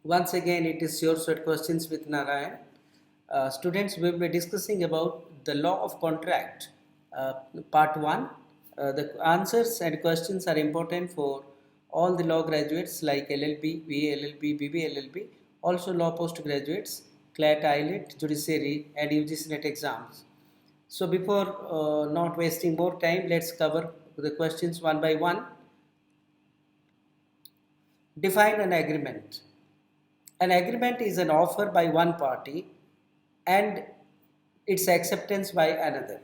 Once again, it is your set questions with Narayan. Students, we will be discussing about the law of contract, part 1. The answers and questions are important for all the law graduates like LLB, VA LLB, BB LLB, also law postgraduates, CLAT, ISLET, judiciary and UGC NET exams. So before not wasting more time, let's cover the questions one by one. Define an agreement. An agreement is an offer by one party and its acceptance by another.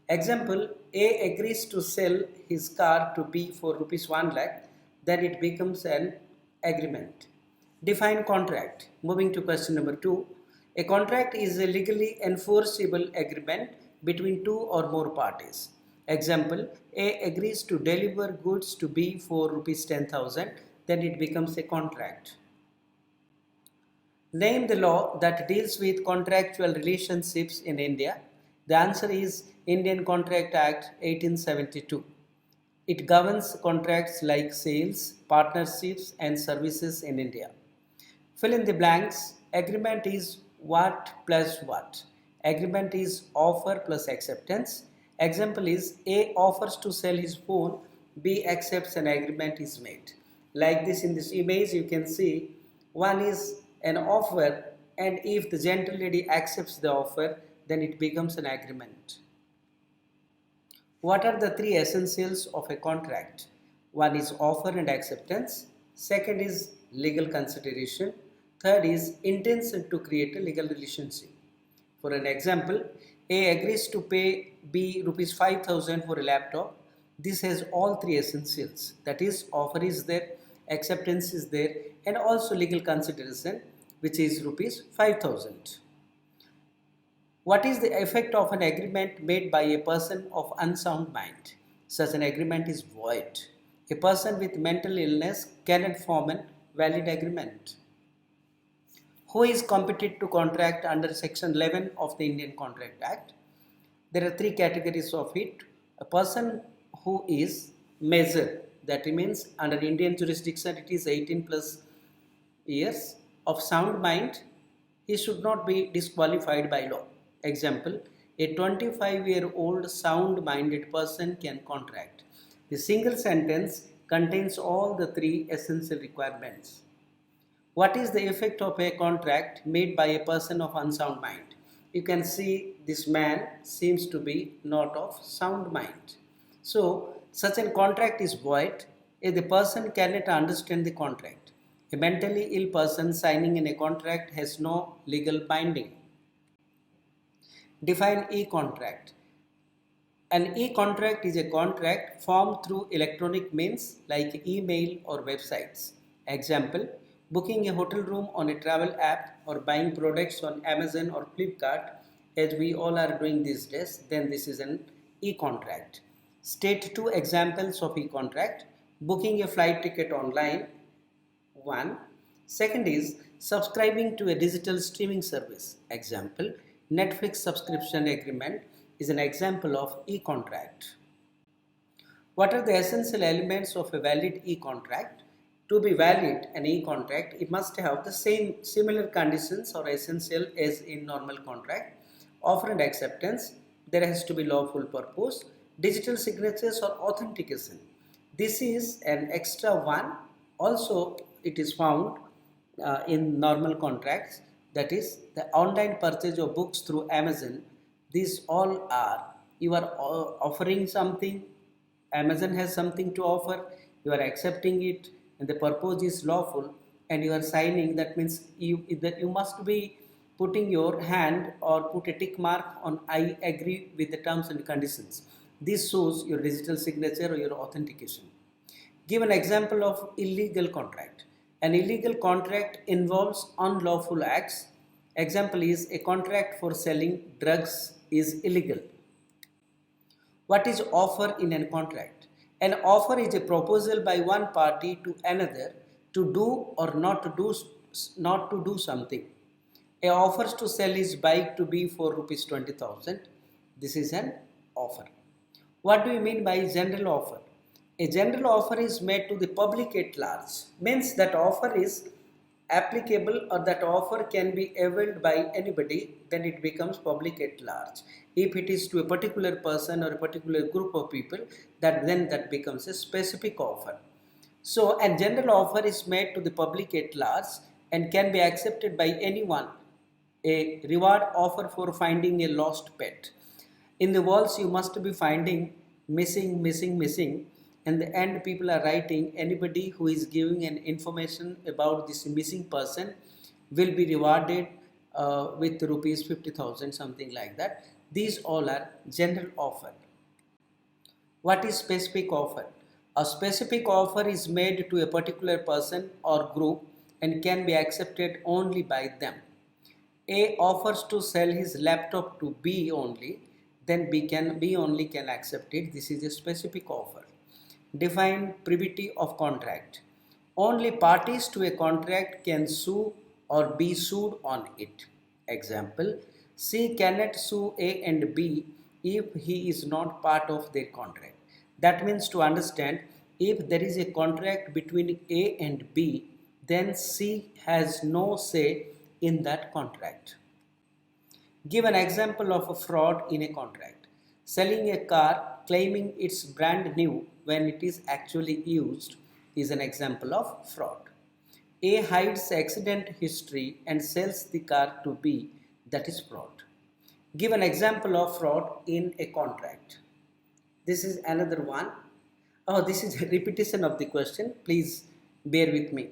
Example, A agrees to sell his car to B for rupees 1 lakh, then it becomes an agreement. Define contract. Moving to question number 2. A contract is a legally enforceable agreement between two or more parties. Example, A agrees to deliver goods to B for rupees 10,000, then it becomes a contract. Name the law that deals with contractual relationships in India. The answer is Indian Contract Act 1872. It governs contracts like sales, partnerships and services in India. Fill in the blanks. Agreement is what plus what. Agreement is offer plus acceptance. Example is A offers to sell his phone, B accepts, an agreement is made. Like this in this image you can see one is an offer, and if the gentle lady accepts the offer, then it becomes an agreement. What are the three essentials of a contract? One is offer and acceptance, second is legal consideration, third is intention to create a legal relationship. For an example, A agrees to pay B rupees 5,000 for a laptop. This has all three essentials, that is offer is there, acceptance is there, and also legal consideration, which is rupees 5,000. What is the effect of an agreement made by a person of unsound mind? Such an agreement is void. A person with mental illness cannot form a valid agreement. Who is competent to contract under section 11 of the Indian Contract Act? There are three categories of it. A person who is measured, that means under Indian jurisdiction it is 18 plus years of sound mind, he should not be disqualified by law. Example, a 25-year-old sound-minded person can contract. The single sentence contains all the three essential requirements. What is the effect of a contract made by a person of unsound mind? You can see this man seems to be not of sound mind. So, such a contract is void if the person cannot understand the contract. A mentally ill person signing in a contract has no legal binding. Define e-contract. An e-contract is a contract formed through electronic means like email or websites. Example, booking a hotel room on a travel app or buying products on Amazon or Flipkart, as we all are doing these days, then this is an e-contract. State two examples of e-contract. Booking a flight ticket online, one. Second is subscribing to a digital streaming service. Example, Netflix subscription agreement is an example of e-contract. What are the essential elements of a valid e-contract? To be valid an e-contract, it must have the same similar conditions or essential as in normal contract. Offer and acceptance, there has to be lawful purpose, digital signatures or authentication. This is an extra one. Also, it is found in normal contracts, that is the online purchase of books through Amazon. These all are, you are offering something, Amazon has something to offer, you are accepting it and the purpose is lawful and you are signing. That means you must be putting your hand or put a tick mark on I agree with the terms and conditions. This shows your digital signature or your authentication. Give an example of illegal contract. An illegal contract involves unlawful acts. Example is a contract for selling drugs is illegal. What is offer in a contract? An offer is a proposal by one party to another to do or not to do something. A offers to sell his bike to B for rupees 20,000. This is an offer. What do you mean by general offer? A general offer is made to the public at large. Means that offer is applicable or that offer can be availed by anybody, then it becomes public at large. If it is to a particular person or a particular group of people, then that becomes a specific offer. So a general offer is made to the public at large and can be accepted by anyone. A reward offer for finding a lost pet. In the walls you must be finding missing. And the end people are writing anybody who is giving an information about this missing person will be rewarded with rupees 50,000, something like that. These all are general offer. What is specific offer? A specific offer is made to a particular person or group and can be accepted only by them. A offers to sell his laptop to B only, then B only can accept it. This is a specific offer. Define privity of contract. Only parties to a contract can sue or be sued on it. Example, C cannot sue A and B if he is not part of their contract. That means, to understand, if there is a contract between A and B, then C has no say in that contract. Give an example of a fraud in a contract. Selling a car claiming it's brand new when it is actually used is an example of fraud. A hides accident history and sells the car to B, that is fraud. Give an example of fraud in a contract. This is another one. Oh, this is a repetition of the question. Please bear with me.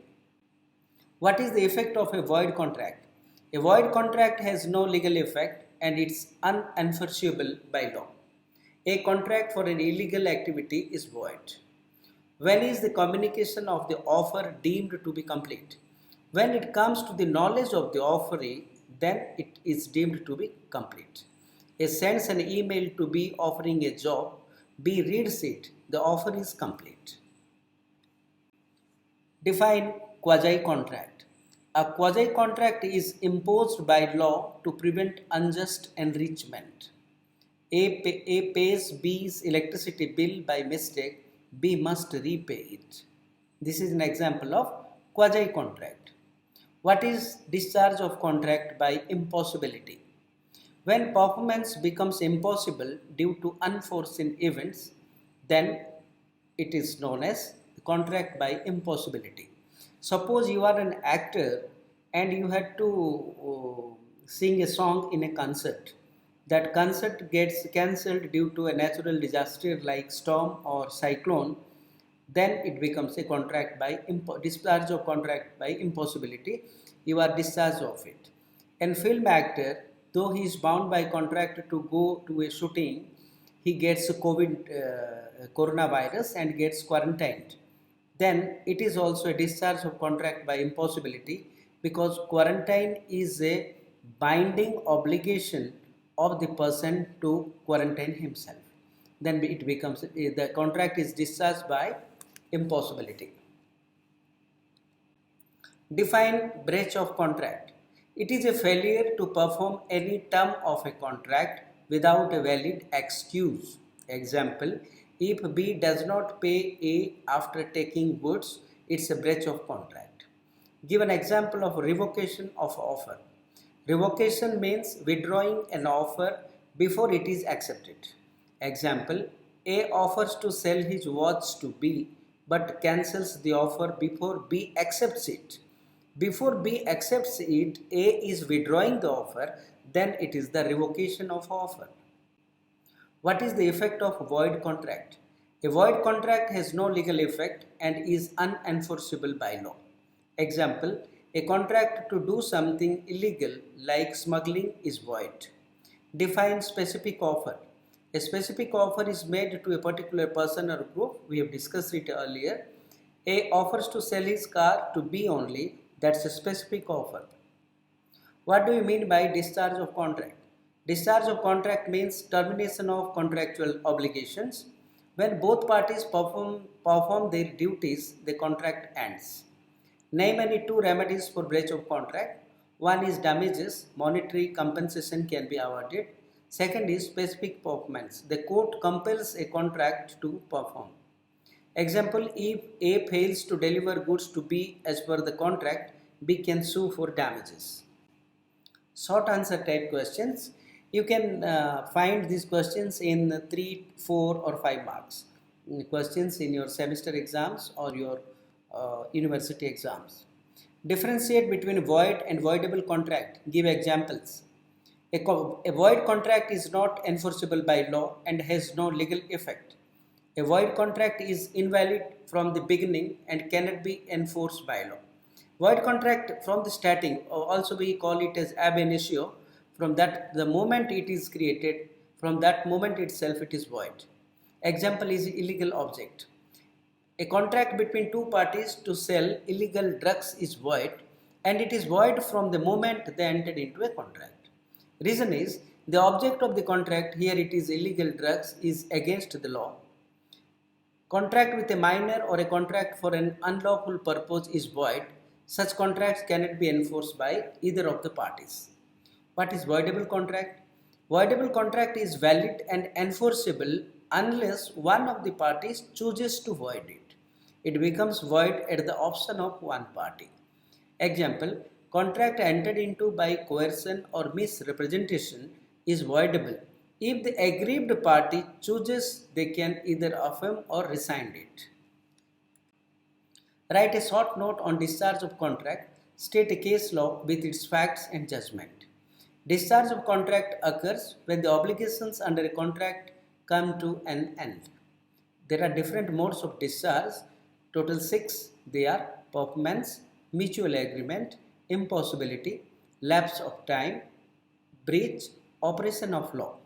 What is the effect of a void contract? A void contract has no legal effect and it's unenforceable by law. A contract for an illegal activity is void. When is the communication of the offer deemed to be complete? When it comes to the knowledge of the offeree, then it is deemed to be complete. A sends an email to B offering a job. B reads it. The offer is complete. Define quasi-contract. A quasi-contract is imposed by law to prevent unjust enrichment. A pays B's electricity bill by mistake. B must repay it. This is an example of quasi-contract. What is discharge of contract by impossibility? When performance becomes impossible due to unforeseen events, then it is known as contract by impossibility. Suppose you are an actor and you had to sing a song in a concert. That concert gets cancelled due to a natural disaster like storm or cyclone, then it becomes a contract by discharge of contract by impossibility. You are discharged of it. And film actor, though he is bound by contract to go to a shooting, he gets coronavirus and gets quarantined. Then it is also a discharge of contract by impossibility, because quarantine is a binding obligation of the person to quarantine himself. Then it becomes, the contract is discharged by impossibility. Define breach of contract. It is a failure to perform any term of a contract without a valid excuse. Example, if B does not pay A after taking goods, it's a breach of contract. Give an example of revocation of offer. Revocation means withdrawing an offer before it is accepted. Example, A offers to sell his watch to B but cancels the offer before B accepts it. Before B accepts it, A is withdrawing the offer, then it is the revocation of offer. What is the effect of void contract? A void contract has no legal effect and is unenforceable by law. Example, a contract to do something illegal like smuggling is void. Define specific offer. A specific offer is made to a particular person or group. We have discussed it earlier. A offers to sell his car to B only. That's a specific offer. What do you mean by discharge of contract? Discharge of contract means termination of contractual obligations. When both parties perform their duties, the contract ends. Name any two remedies for breach of contract. One is damages, monetary compensation can be awarded. Second is specific performance. The court compels a contract to perform. Example, if A fails to deliver goods to B as per the contract, B can sue for damages. Short answer type questions. You can find these questions in 3, 4 or 5 marks. Questions in your semester exams or your university exams. Differentiate between void and voidable contract. Give examples. A void contract is not enforceable by law and has no legal effect. A void contract is invalid from the beginning and cannot be enforced by law. Void contract from the starting, also we call it as ab initio, from that the moment it is created, from that moment itself it is void. Example is illegal object. A contract between two parties to sell illegal drugs is void, and it is void from the moment they entered into a contract. Reason is, the object of the contract, here it is illegal drugs, is against the law. Contract with a minor or a contract for an unlawful purpose is void. Such contracts cannot be enforced by either of the parties. What is voidable contract? Voidable contract is valid and enforceable unless one of the parties chooses to void it. It becomes void at the option of one party. Example, contract entered into by coercion or misrepresentation is voidable. If the aggrieved party chooses, they can either affirm or rescind it. Write a short note on discharge of contract. State a case law with its facts and judgment. Discharge of contract occurs when the obligations under a contract come to an end. There are different modes of discharge, total 6. They are performance, mutual agreement, impossibility, lapse of time, breach, operation of law.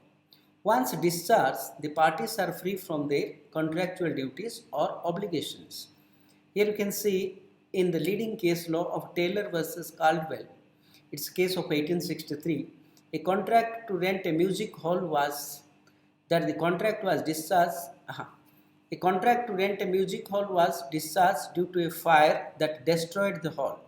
Once discharged, the parties are free from their contractual duties or obligations. Here you can see in the leading case law of Taylor versus Caldwell, it's case of 1863, a contract to rent a music hall was that the contract was discharged. A contract to rent a music hall was discharged due to a fire that destroyed the hall.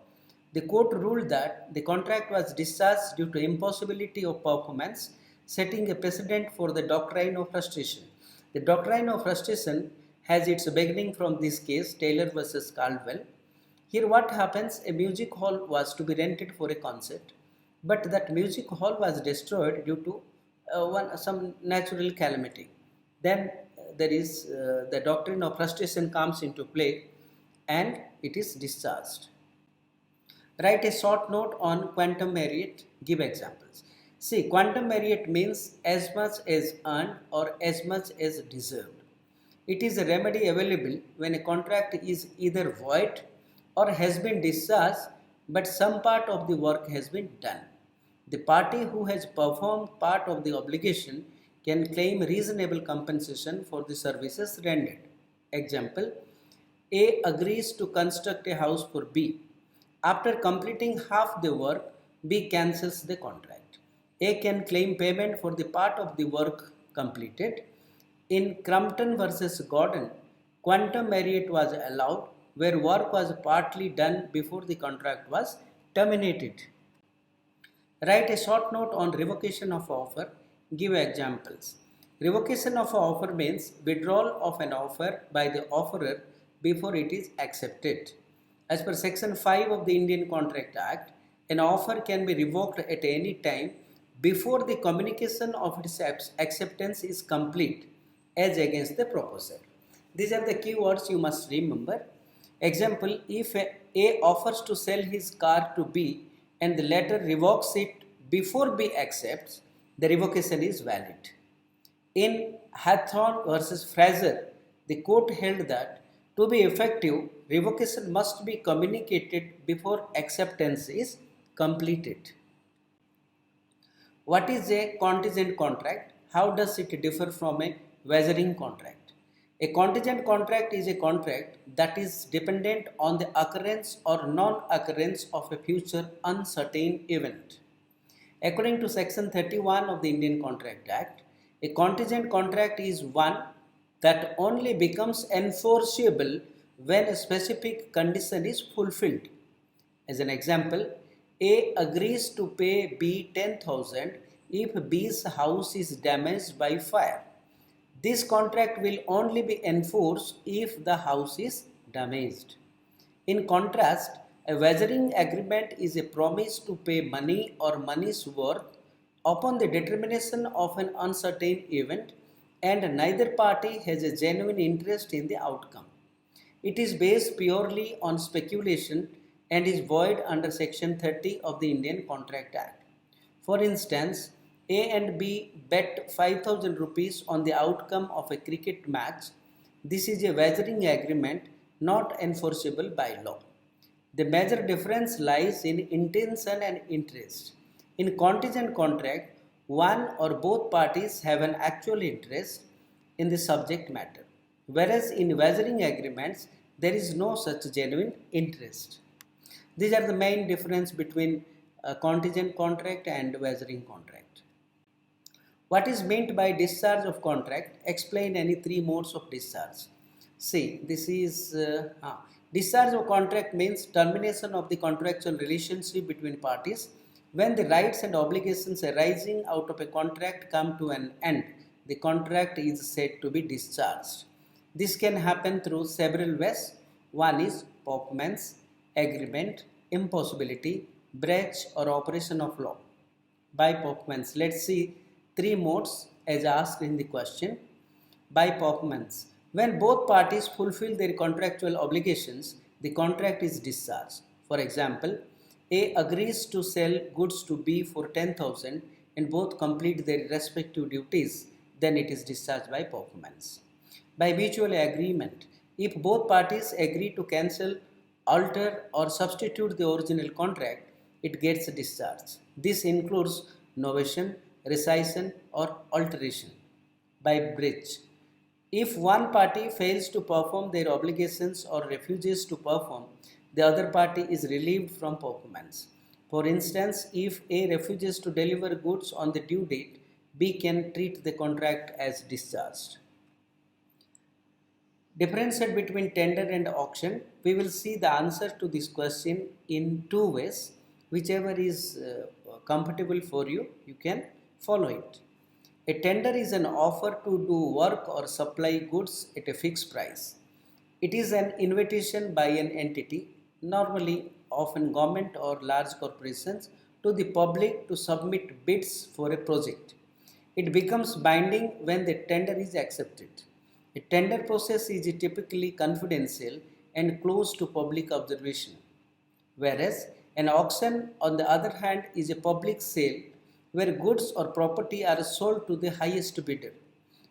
The court ruled that the contract was discharged due to impossibility of performance, setting a precedent for the doctrine of frustration. The doctrine of frustration has its beginning from this case, Taylor versus Caldwell. Here what happens, a music hall was to be rented for a concert, but that music hall was destroyed due to some natural calamity. Then there is the doctrine of frustration comes into play and it is discharged. Write a short note on quantum meruit, give examples. See, quantum meruit means as much as earned or as much as deserved. It is a remedy available when a contract is either void or has been discharged but some part of the work has been done. The party who has performed part of the obligation can claim reasonable compensation for the services rendered. Example, A agrees to construct a house for B. After completing half the work, B cancels the contract. A can claim payment for the part of the work completed. In Crumpton versus Gordon, quantum meruit was allowed where work was partly done before the contract was terminated. Write a short note on revocation of offer. Give examples. Revocation of offer means withdrawal of an offer by the offerer before it is accepted. As per Section 5 of the Indian Contract Act, an offer can be revoked at any time before the communication of its acceptance is complete as against the proposer. These are the keywords you must remember. Example, if A offers to sell his car to B and the latter revokes it before B accepts, the revocation is valid. In Hathorne versus Fraser, the court held that to be effective, revocation must be communicated before acceptance is completed. What is a contingent contract? How does it differ from a wagering contract? A contingent contract is a contract that is dependent on the occurrence or non-occurrence of a future uncertain event. According to Section 31 of the Indian Contract Act, a contingent contract is one that only becomes enforceable when a specific condition is fulfilled. As an example, A agrees to pay B 10,000 if B's house is damaged by fire. This contract will only be enforced if the house is damaged. In contrast, A wagering agreement is a promise to pay money or money's worth upon the determination of an uncertain event, and neither party has a genuine interest in the outcome. It is based purely on speculation and is void under Section 30 of the Indian Contract Act. For instance, A and B bet 5,000 rupees on the outcome of a cricket match. This is a wagering agreement not enforceable by law. The major difference lies in intention and interest. In contingent contract, one or both parties have an actual interest in the subject matter, whereas in wagering agreements, there is no such genuine interest. These are the main difference between a contingent contract and wagering contract. What is meant by discharge of contract? Explain any three modes of discharge. See, this is discharge of contract means termination of the contractual relationship between parties when the rights and obligations arising out of a contract come to an end. The contract is said to be discharged. This can happen through several ways. One is performance, agreement, impossibility, breach or operation of law. By performance, let's see three modes as asked in the question. By performance, when both parties fulfill their contractual obligations, the contract is discharged. For example, A agrees to sell goods to B for 10,000 and both complete their respective duties, then it is discharged by performance. By mutual agreement, if both parties agree to cancel, alter or substitute the original contract, it gets discharged. This includes novation, rescission or alteration. By breach, if one party fails to perform their obligations or refuses to perform, the other party is relieved from performance. For instance, if A refuses to deliver goods on the due date, B can treat the contract as discharged. Differentiate between tender and auction. We will see the answer to this question in two ways. Whichever is comfortable for you, you can follow it. A tender is an offer to do work or supply goods at a fixed price. It is an invitation by an entity, normally often government or large corporations, to the public to submit bids for a project. It becomes binding when the tender is accepted. A tender process is typically confidential and close to public observation, whereas an auction, on the other hand, is a public sale where goods or property are sold to the highest bidder.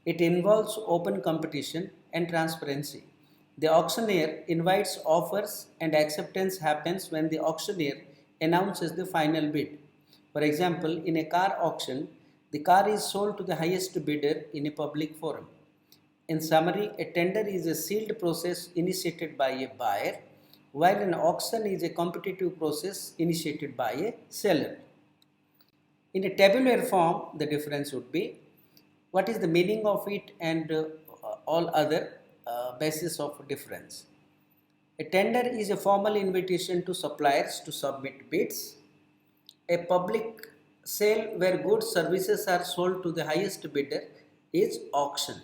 It involves open competition and transparency. The auctioneer invites offers and acceptance happens when the auctioneer announces the final bid. For example, in a car auction, the car is sold to the highest bidder in a public forum. In summary, a tender is a sealed process initiated by a buyer, while an auction is a competitive process initiated by a seller. In a tabular form, the difference would be what is the meaning of it and all other basis of difference. A tender is a formal invitation to suppliers to submit bids. A public sale where goods services are sold to the highest bidder is auction.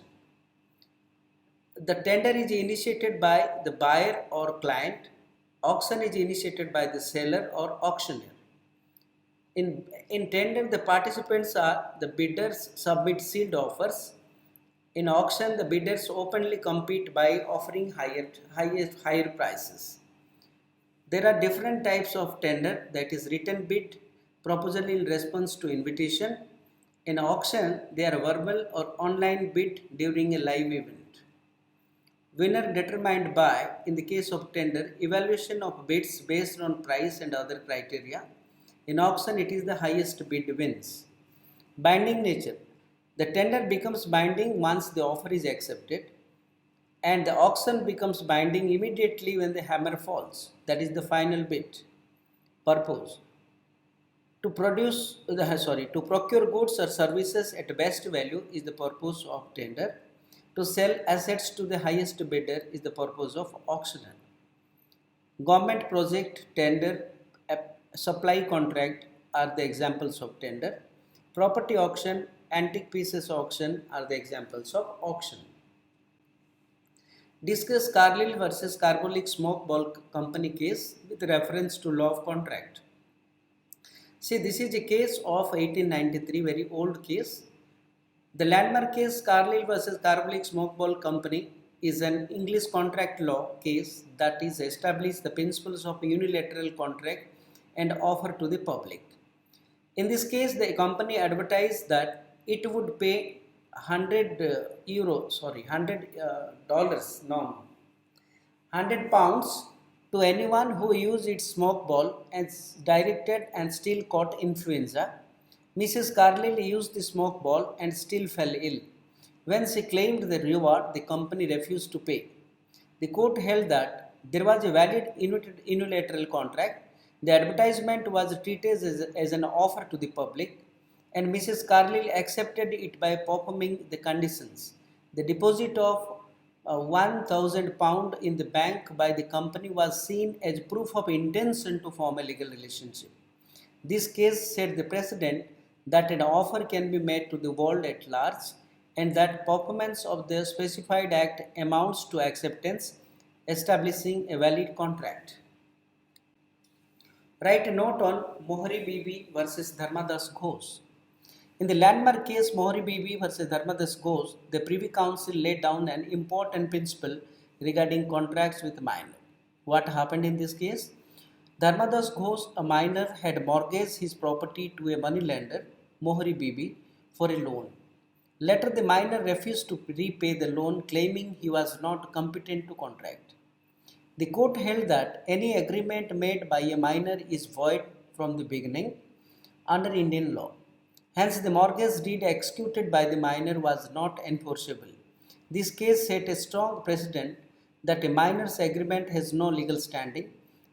The tender is initiated by the buyer or client. Auction is initiated by the seller or auctioneer. In tender, the participants are the bidders submit sealed offers. In auction, the bidders openly compete by offering higher prices. There are different types of tender, that is written bid, proposal in response to invitation. In auction, they are verbal or online bid during a live event. Winner determined by, in the case of tender, evaluation of bids based on price and other criteria. In auction, it is the highest bid wins. Binding nature. The tender becomes binding once the offer is accepted, and the auction becomes binding immediately when the hammer falls, that is the final bid. Purpose. To procure goods or services at best value is the purpose of tender. To sell assets to the highest bidder is the purpose of auctioneer. Government project, tender, supply contract are the examples of tender. Property auction, antique pieces auction are the examples of auction. Discuss Carlill versus Carbolic Smoke Ball Company case with reference to law of contract. See, this is a case of 1893, very old case. The landmark case Carlill versus Carbolic Smoke Ball Company is an English contract law case that is established the principles of unilateral contract and offer to the public. In this case, the company advertised that it would pay 100 pounds to anyone who used its smoke ball as directed and still caught influenza. Mrs. Carlill used the smoke ball and still fell ill. When she claimed the reward, the company refused to pay. The court held that there was a valid unilateral contract. The advertisement was treated as an offer to the public, and Mrs. Carlill accepted it by performing the conditions. The deposit of £1,000 in the bank by the company was seen as proof of intention to form a legal relationship. This case set the precedent that an offer can be made to the world at large and that performance of the specified act amounts to acceptance, establishing a valid contract. Write a note on Mohri Bibi versus Dharmadas Ghosh. In the landmark case Mohri Bibi versus Dharmadas Ghosh, the Privy Council laid down an important principle regarding contracts with minor. What happened in this case? Dharmadas Ghosh, a minor, had mortgaged his property to a moneylender, Mohri Bibi, for a loan. Later, the minor refused to repay the loan, claiming he was not competent to contract. The court held that any agreement made by a minor is void from the beginning under Indian law. Hence, the mortgage deed executed by the minor was not enforceable. This case set a strong precedent that a minor's agreement has no legal standing,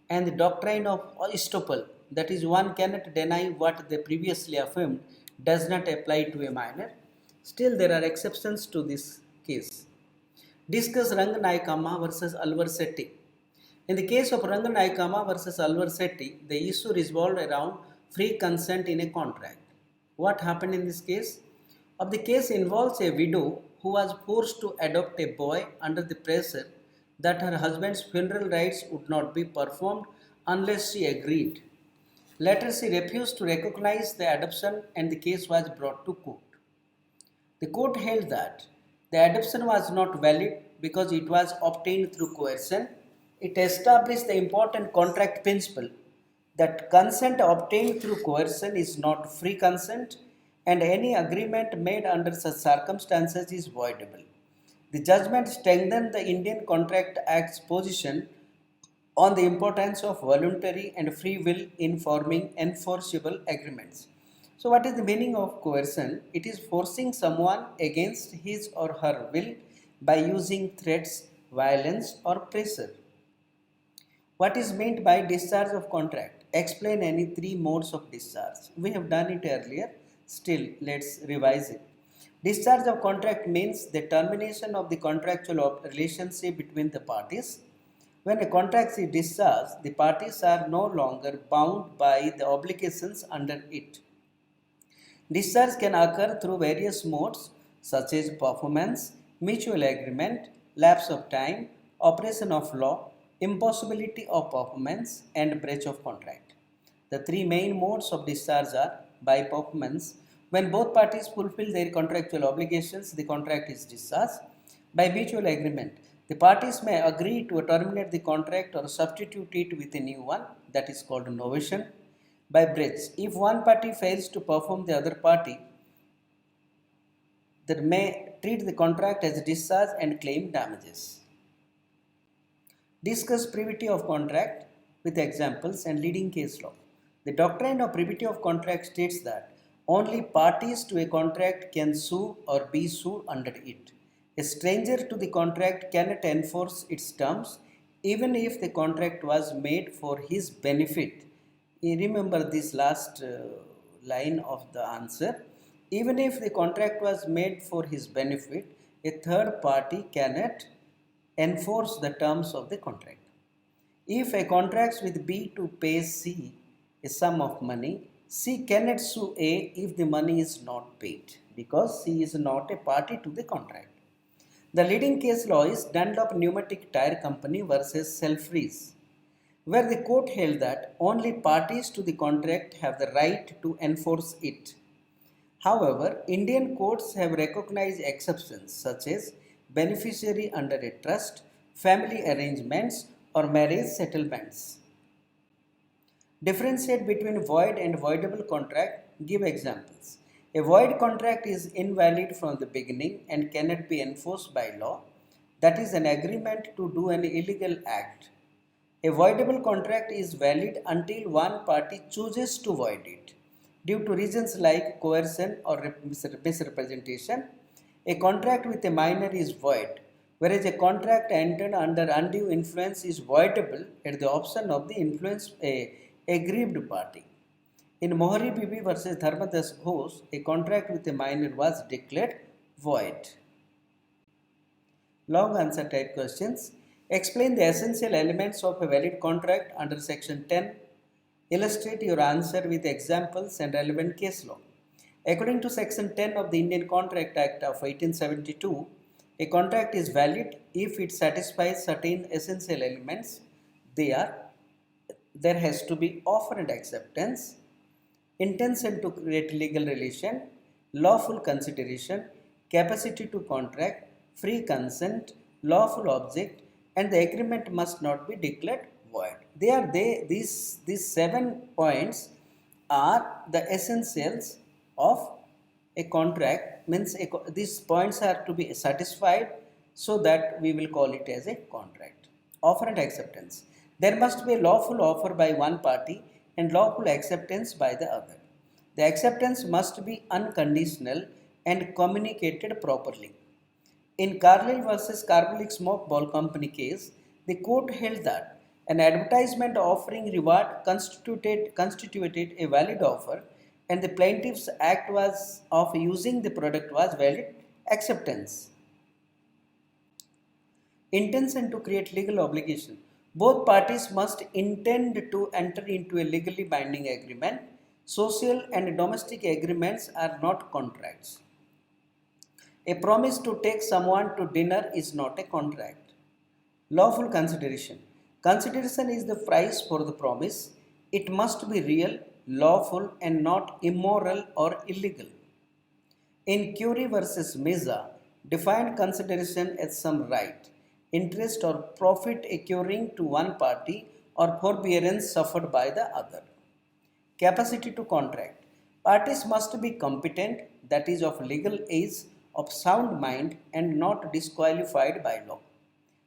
and the doctrine of estoppel, that is, one cannot deny what they previously affirmed, does not apply to a minor. Still, there are exceptions to this case. Discuss Ranganaikama versus Alvar Sethi. In the case of Ranganaikama versus Alvar Sethi, the issue revolved around free consent in a contract. What happened in this case? The case involves a widow who was forced to adopt a boy under the pressure that her husband's funeral rites would not be performed unless she agreed. Later, she refused to recognize the adoption and the case was brought to court. The court held that the adoption was not valid because it was obtained through coercion. It established the important contract principle that consent obtained through coercion is not free consent and any agreement made under such circumstances is voidable. The judgment strengthened the Indian Contract Act's position on the importance of voluntary and free will in forming enforceable agreements. So, what is the meaning of coercion? It is forcing someone against his or her will by using threats, violence, or pressure. What is meant by discharge of contract? Explain any three modes of discharge. We have done it earlier, still let's revise it. Discharge of contract means the termination of the contractual relationship between the parties. When a contract is discharged, the parties are no longer bound by the obligations under it. Discharge can occur through various modes such as performance, mutual agreement, lapse of time, operation of law, impossibility of performance, and breach of contract. The three main modes of discharge are by performance. When both parties fulfill their contractual obligations, the contract is discharged. By mutual agreement, the parties may agree to terminate the contract or substitute it with a new one, that is called novation. By breach, if one party fails to perform the other party, that may treat the contract as discharge and claim damages. Discuss privity of contract with examples and leading case law. The doctrine of privity of contract states that only parties to a contract can sue or be sued under it. A stranger to the contract cannot enforce its terms even if the contract was made for his benefit. You remember this last line of the answer. Even if the contract was made for his benefit, a third party cannot enforce the terms of the contract. If a contract with B to pay C a sum of money, C cannot sue A if the money is not paid because C is not a party to the contract. The leading case law is Dunlop Pneumatic Tire Company versus Selfreeze, where the court held that only parties to the contract have the right to enforce it. However, Indian courts have recognized exceptions such as beneficiary under a trust, family arrangements, or marriage settlements. Differentiate between void and voidable contract. Give examples. A void contract is invalid from the beginning and cannot be enforced by law. That is an agreement to do an illegal act. A voidable contract is valid until one party chooses to void it due to reasons like coercion or misrepresentation. A contract with a minor is void, whereas a contract entered under undue influence is voidable at the option of the aggrieved party. In Mohari Bibi versus Dharmadas Ghosh, a contract with a minor was declared void. Long answer type questions. Explain the essential elements of a valid contract under section 10. Illustrate your answer with examples and relevant case law. According to section 10 of the Indian Contract Act of 1872, a contract is valid if it satisfies certain essential elements. There has to be offer and acceptance, intention to create legal relation, lawful consideration, capacity to contract, free consent, lawful object, and the agreement must not be declared void. These 7 points are the essentials of a contract, means these points are to be satisfied, so that we will call it as a contract. Offer and acceptance. There must be a lawful offer by one party and lawful acceptance by the other. The acceptance must be unconditional and communicated properly. In Carlill versus Carbolic Smoke Ball Company case, the court held that an advertisement offering reward constituted a valid offer, and the plaintiff's act of using the product was valid acceptance. Intention to create legal obligation. Both parties must intend to enter into a legally binding agreement. Social and domestic agreements are not contracts. A promise to take someone to dinner is not a contract. Lawful consideration. Consideration is the price for the promise. It must be real, lawful, and not immoral or illegal. In Curie versus Meza, defined consideration as some right, interest, or profit accruing to one party or forbearance suffered by the other. Capacity to contract. Parties must be competent, that is, of legal age, of sound mind, and not disqualified by law.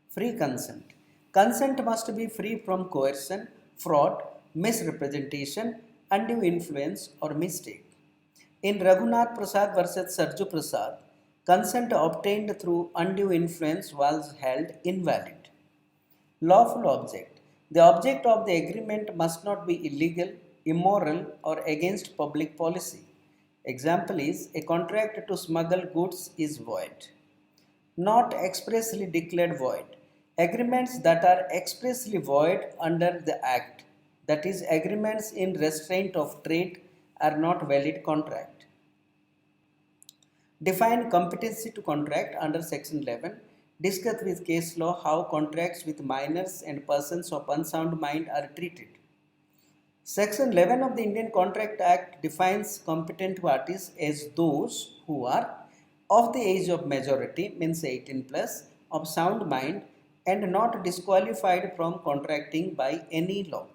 Free consent. Consent must be free from coercion, fraud, misrepresentation, undue influence, or mistake. In Raghunath Prasad versus Sarju Prasad, consent obtained through undue influence was held invalid. Lawful object. The object of the agreement must not be illegal, immoral, or against public policy. Example is, a contract to smuggle goods is void. Not expressly declared void. Agreements that are expressly void under the Act, that is, agreements in restraint of trade, are not valid contract. Define competency to contract under section 11. Discuss with case law how contracts with minors and persons of unsound mind are treated. Section 11 of the Indian Contract Act defines competent parties as those who are of the age of majority, means 18 plus, of sound mind, and not disqualified from contracting by any law.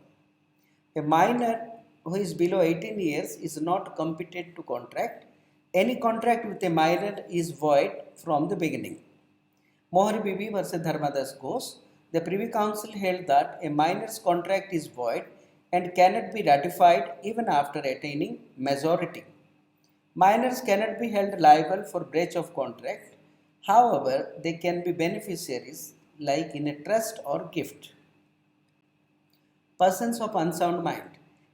A minor who is below 18 years is not competent to contract. Any contract with a minor is void from the beginning. Mohari Bibi versus Dharmadas Ghosh, the Privy Council held that a minor's contract is void and cannot be ratified even after attaining majority. Minors cannot be held liable for breach of contract. However, they can be beneficiaries like in a trust or gift. Persons of unsound mind.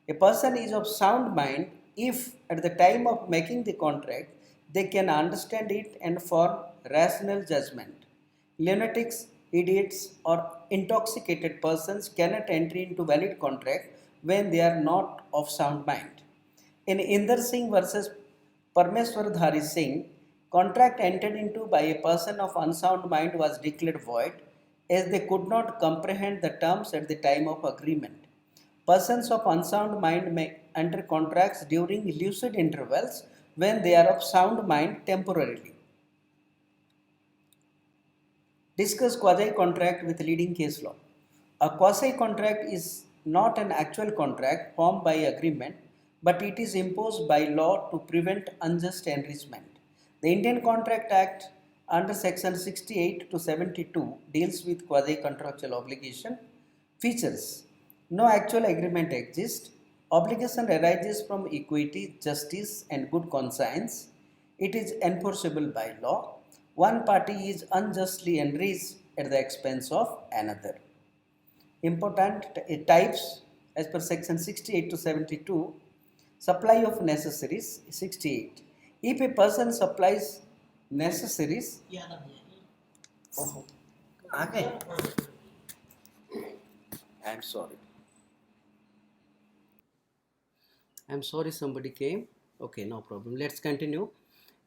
A person is of sound mind if at the time of making the contract they can understand it and form rational judgment. Lunatics, idiots, or intoxicated persons cannot enter into valid contract when they are not of sound mind. In Inder Singh versus Parmeshwar Dhari Singh, Contract entered into by a person of unsound mind was declared void as they could not comprehend the terms at the time of agreement. Persons of unsound mind may enter contracts during lucid intervals when they are of sound mind temporarily. Discuss quasi-contract with leading case law. A quasi-contract is not an actual contract formed by agreement, but it is imposed by law to prevent unjust enrichment. The Indian Contract Act under section 68 to 72 deals with quasi-contractual obligation. Features: no actual agreement exists. Obligation arises from equity, justice, and good conscience. It is enforceable by law. One party is unjustly enriched at the expense of another. Important types as per section 68 to 72. Supply of necessaries 68. If a person supplies necessaries, okay. I'm sorry. I'm sorry somebody came. Okay, no problem. Let's continue.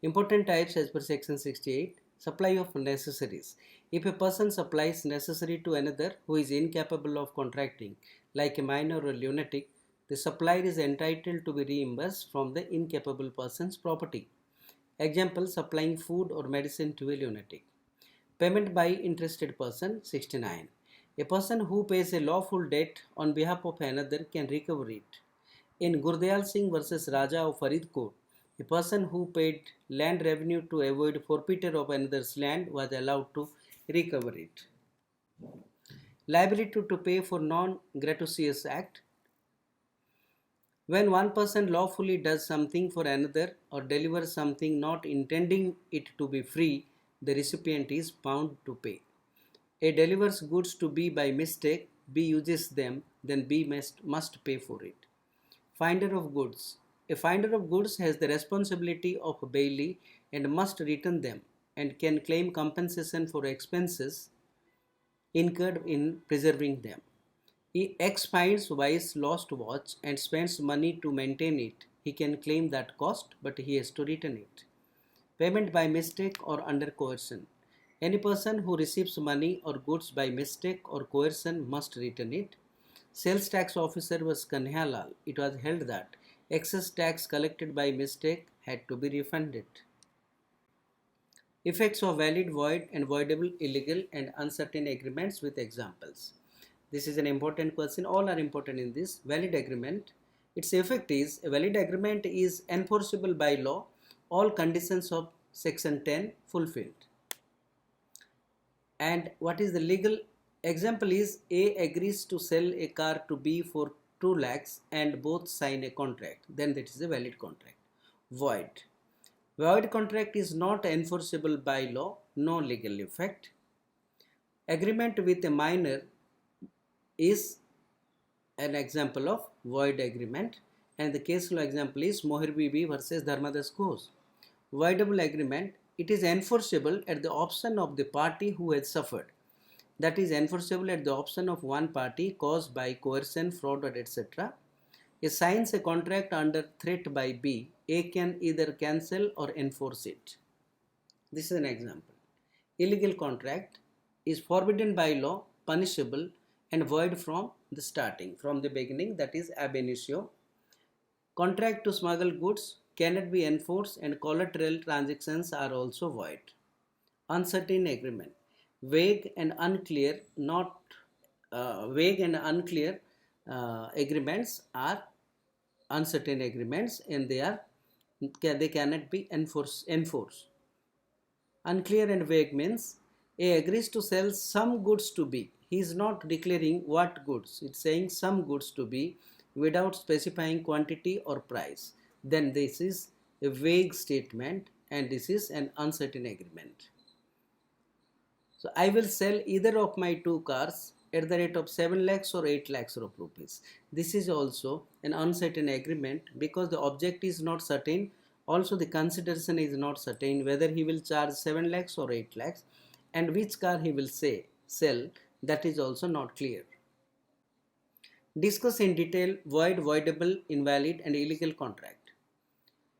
Important types as per section 68. Supply of necessaries. If a person supplies necessary to another who is incapable of contracting, like a minor or lunatic, the supplier is entitled to be reimbursed from the incapable person's property. Example, supplying food or medicine to a lunatic. Payment by interested person 69. A person who pays a lawful debt on behalf of another can recover it. In Gurdayal Singh versus Raja of Faridkot, a person who paid land revenue to avoid forfeiture of another's land was allowed to recover it. Liability to pay for non-gratuitous act. When one person lawfully does something for another or delivers something not intending it to be free, the recipient is bound to pay. A delivers goods to B by mistake, B uses them, then B must pay for it. Finder of goods. A finder of goods has the responsibility of a bailee and must return them and can claim compensation for expenses incurred in preserving them. X finds Y's lost watch and spends money to maintain it. He can claim that cost, but he has to return it. Payment by mistake or under coercion. Any person who receives money or goods by mistake or coercion must return it. Sales tax officer was Kanhalal. It was held that excess tax collected by mistake had to be refunded. Effects of valid, void, and voidable, illegal, and uncertain agreements with examples. This is an important question. All are important in this. Valid agreement. Its effect is a valid agreement is enforceable by law. All conditions of section 10 fulfilled. And what is the legal example is A agrees to sell a car to B for 2 lakhs and both sign a contract. Then that is a valid contract. Void. Void contract is not enforceable by law, no legal effect. Agreement with a minor is an example of void agreement, and the case law example is Mohir Bibi versus Dharmadas Ghosh. Voidable agreement, it is enforceable at the option of the party who has suffered. That is enforceable at the option of one party caused by coercion, fraud, or etc. A signs a contract under threat by B, A can either cancel or enforce it. This is an example. Illegal contract is forbidden by law, punishable, and void from the starting, from the beginning, that is ab initio. Contract to smuggle goods cannot be enforced and collateral transactions are also void. Uncertain agreement. Vague and unclear agreements are uncertain agreements and they cannot be enforced. Unclear and vague means A agrees to sell some goods to B. He is not declaring what goods. It's saying some goods to B without specifying quantity or price. Then this is a vague statement and this is an uncertain agreement. So I will sell either of my 2 cars at the rate of 7 lakhs or 8 lakhs of rupees. This is also an uncertain agreement because the object is not certain. Also the consideration is not certain whether he will charge 7 lakhs or 8 lakhs and which car he will sell, that is also not clear. Discuss in detail void, voidable, invalid and illegal contract.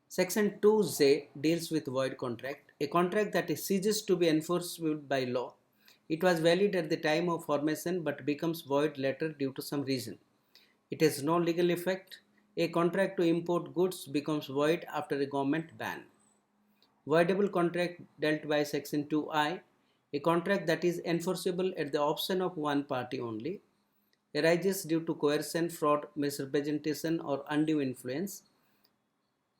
Section 2Z deals with void contract. A contract that ceases to be enforceable by law. It was valid at the time of formation but becomes void later due to some reason. It has no legal effect. A contract to import goods becomes void after a government ban. Voidable contract dealt by section 2I. A contract that is enforceable at the option of one party only. Arises due to coercion, fraud, misrepresentation or undue influence.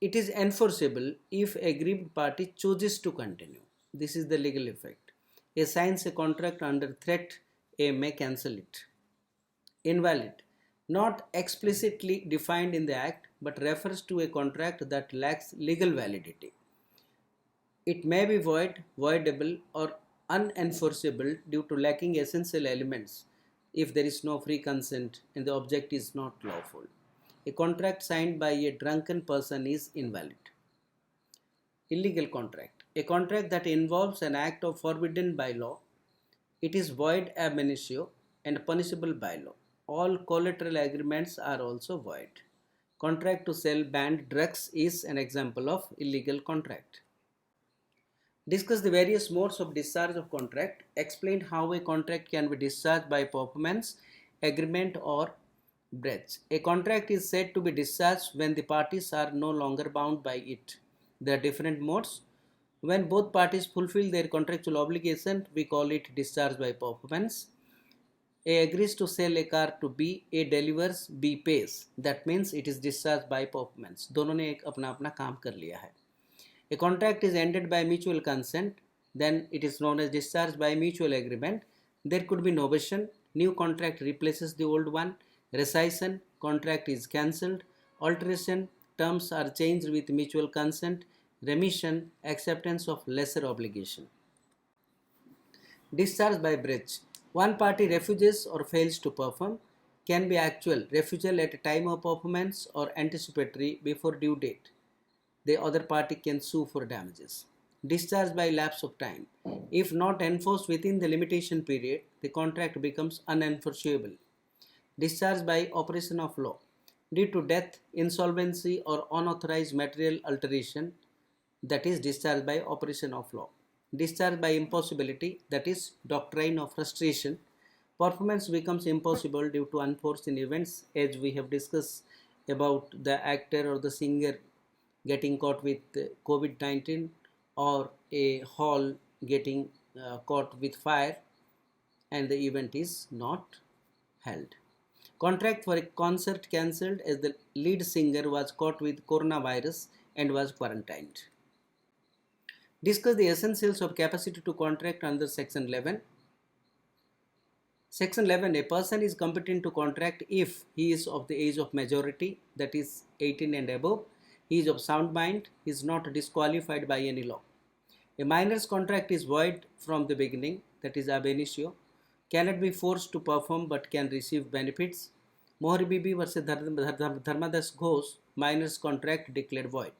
It is enforceable if aggrieved party chooses to continue. This is the legal effect. A signs a contract under threat, A may cancel it. Invalid. Not explicitly defined in the Act but refers to a contract that lacks legal validity. It may be void, voidable or unenforceable due to lacking essential elements if there is no free consent and the object is not lawful. A contract signed by a drunken person is invalid. Illegal contract. A contract that involves an act of forbidden by law. It is void ab initio and punishable by law. All collateral agreements are also void. Contract to sell banned drugs is an example of illegal contract. Discuss the various modes of discharge of contract. Explain how a contract can be discharged by performance, agreement or breach. A contract is said to be discharged when the parties are no longer bound by it. There are different modes. When both parties fulfill their contractual obligation, we call it discharge by performance. A agrees to sell a car to B, A delivers, B pays. That means it is discharged by performance. दोनों ने एक अपना अपना काम कर लिया है. A contract is ended by mutual consent, then it is known as discharge by mutual agreement. There could be novation, new contract replaces the old one, rescission, contract is cancelled, alteration, terms are changed with mutual consent, remission, acceptance of lesser obligation. Discharge by breach. One party refuses or fails to perform, can be actual refusal at a time of performance or anticipatory before due date. The other party can sue for damages. Discharge by lapse of time. If not enforced within the limitation period, the contract becomes unenforceable. Discharge by operation of law. Due to death, insolvency or unauthorized material alteration, that is discharge by operation of law. Discharge by impossibility, that is doctrine of frustration. Performance becomes impossible due to unforeseen events, as we have discussed about the actor or the singer getting caught with COVID-19 or a hall getting caught with fire and the event is not held. Contract for a concert cancelled as the lead singer was caught with coronavirus and was quarantined. Discuss the essentials of capacity to contract under Section 11. Section 11, a person is competent to contract if he is of the age of majority, that is 18 and above, he is of sound mind, he is not disqualified by any law. A minor's contract is void from the beginning, that is ab initio, cannot be forced to perform but can receive benefits. Mohri Bibi versus Dharmadas Ghosh, minor's contract declared void.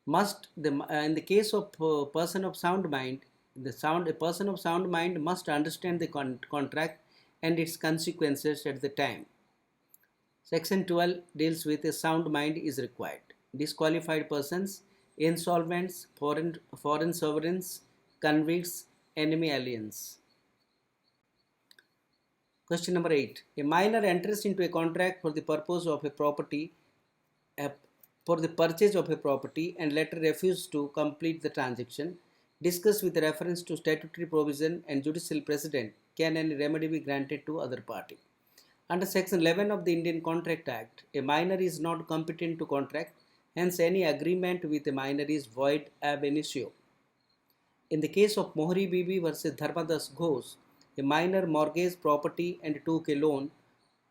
In the case of a person of sound mind, a person of sound mind must understand the contract and its consequences at the time. Section 12 deals with a sound mind is required. Disqualified persons, insolvents, foreign sovereigns, convicts, enemy aliens. Question number 8. A minor enters into a contract for the purpose of a property, for the purchase of a property and later refuses to complete the transaction. Discuss with reference to statutory provision and judicial precedent. Can any remedy be granted to other party? Under Section 11 of the Indian Contract Act, a minor is not competent to contract, hence any agreement with a minor is void ab initio. In the case of Mohri Bibi versus Dharmadas Ghosh, a minor mortgaged property and took a loan.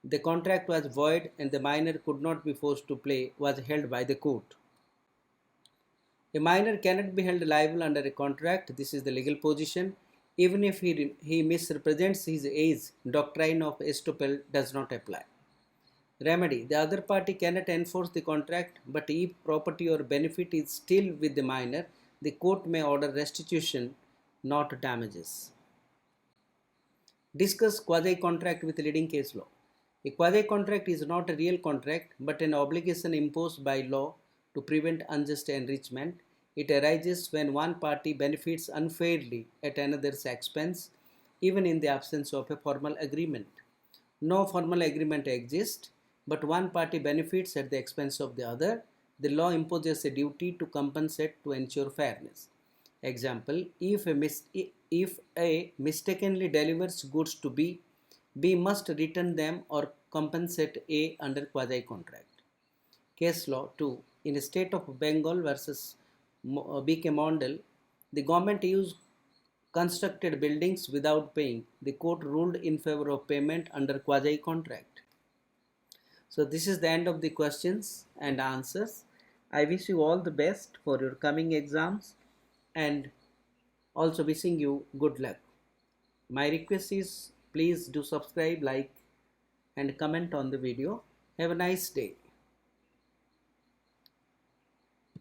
The contract was void and the minor could not be forced to pay, was held by the court. A minor cannot be held liable under a contract, this is the legal position. Even if he misrepresents his age, doctrine of estoppel does not apply. Remedy. The other party cannot enforce the contract, but if property or benefit is still with the minor, the court may order restitution, not damages. Discuss quasi-contract with leading case law. A quasi-contract is not a real contract but an obligation imposed by law to prevent unjust enrichment. It arises when one party benefits unfairly at another's expense, even in the absence of a formal agreement. No formal agreement exists, but one party benefits at the expense of the other. The law imposes a duty to compensate to ensure fairness. Example, if A mistakenly delivers goods to B, B must return them or compensate A under quasi-contract. Case law 2. In the state of Bengal versus BK Mondal, the government used constructed buildings without paying. The court ruled in favor of payment under quasi-contract. So this is the end of the questions and answers. I wish you all the best for your coming exams and also wishing you good luck. My request is please do subscribe, like and comment on the video. Have a nice day.